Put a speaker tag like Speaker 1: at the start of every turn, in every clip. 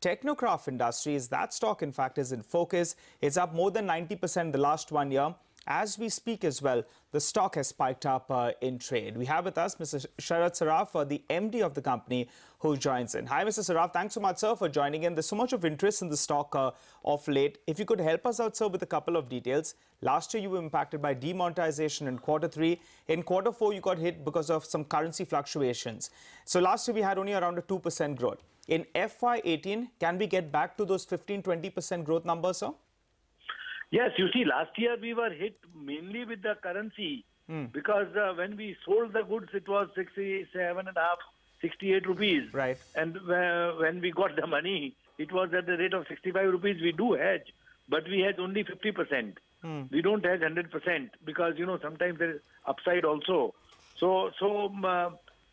Speaker 1: Technocraft Industries, that stock in fact is in focus. It's up more than 90% the last 1 year. As we speak as well, the stock has spiked up in trade. We have with us Mr. Sharad Saraf, the MD of the company, who joins in. Hi, Mr. Saraf. Thanks so much, sir, for joining in. There's so much of interest in the stock of late. If you could help us out, sir, with a couple of details. Last year, you were impacted by demonetization in Q3. In Q4, you got hit because of some currency fluctuations. So last year, we had only around a 2% growth. In FY18, can we get back to those 15-20% growth numbers, sir?
Speaker 2: Yes, you see, last year we were hit mainly with the currency because when we sold the goods, it was 67.5, 68 rupees.
Speaker 1: Right.
Speaker 2: And when we got the money, it was at the rate of 65 rupees. We do hedge, but we hedge only 50%. We don't hedge 100% because, you know, sometimes there is upside also. So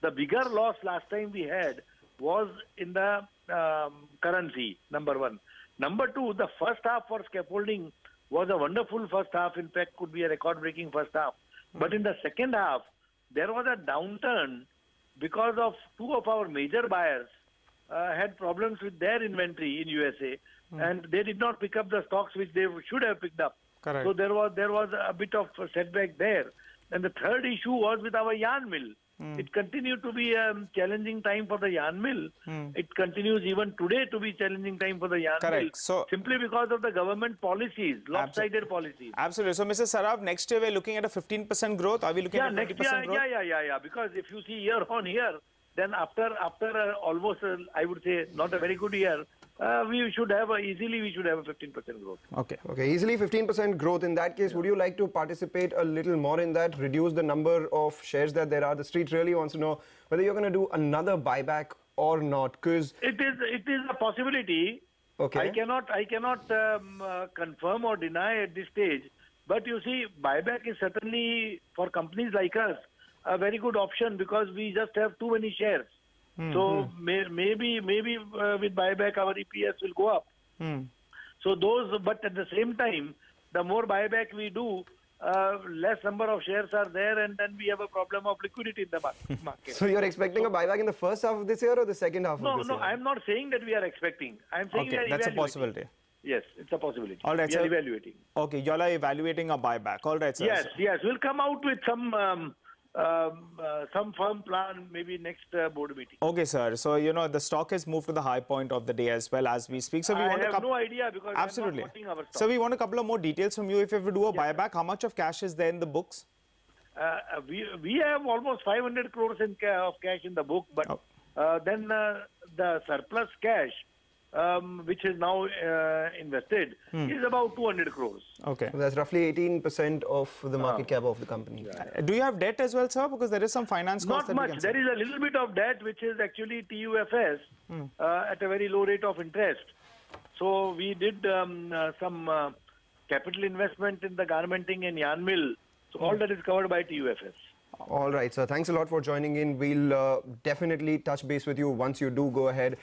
Speaker 2: the bigger loss last time we had was in the currency, number one. Number two, the first half for scaffolding was a wonderful first half. In fact, could be a record-breaking first half. But in the second half, there was a downturn because of two of our major buyers had problems with their inventory in USA, and they did not pick up the stocks which they should have picked up.
Speaker 1: Correct.
Speaker 2: So there was a bit of a setback there. And the third issue was with our yarn mill. It continued to be a challenging time for the yarn mill. It continues even today to be challenging time for the yarn mill.
Speaker 1: So,
Speaker 2: simply because of the government policies, lopsided policies.
Speaker 1: Absolutely. So, Mr. Saraf, next year we're looking at a 15% growth. Are we looking at 20% growth?
Speaker 2: Yeah. Because if you see year on year, then after almost, I would say, not a very good year, we should have easily a 15% growth.
Speaker 3: Okay, easily 15% growth. In that case, would you like to participate a little more in that, reduce the number of shares that there are? The street really wants to know whether you're going to do another buyback or not, because
Speaker 2: it is a possibility.
Speaker 3: Okay.
Speaker 2: I cannot confirm or deny at this stage. But you see, buyback is certainly for companies like us a very good option because we just have too many shares. So maybe with buyback our EPS will go up. So but at the same time, the more buyback we do, less number of shares are there, and then we have a problem of liquidity in the market.
Speaker 3: So you're expecting a buyback in the first half of this year or the second half of this year?
Speaker 2: No, I'm not saying that we are expecting. I'm saying we are
Speaker 1: that's
Speaker 2: evaluating.
Speaker 1: a possibility.
Speaker 2: Yes, it's a possibility.
Speaker 1: All right,
Speaker 2: we are evaluating.
Speaker 1: Okay, you all are evaluating a buyback. All right, sir.
Speaker 2: Yes. We'll come out with some firm plan maybe next board meeting.
Speaker 1: Okay, sir. So, you know, the stock has moved to the high point of the day as well as we speak. So, we want
Speaker 2: no idea because
Speaker 1: absolutely.
Speaker 2: I'm not watching our stock.
Speaker 1: So, we want a couple of more details from you. If you ever do a buyback, how much of cash is there in the books?
Speaker 2: We have almost 500 crores of cash in the book, but then the surplus cash, which is now invested, is about 200 crores.
Speaker 1: Okay.
Speaker 3: So that's roughly 18% of the market cap of the company.
Speaker 1: Do you have debt as well, sir? Because there is some finance cost.
Speaker 2: Not much. There is a little bit of debt, which is actually TUFS at a very low rate of interest. So we did some capital investment in the garmenting and yarn mill. So all that is covered by TUFS.
Speaker 3: All right, sir. Thanks a lot for joining in. We'll definitely touch base with you once you do go ahead.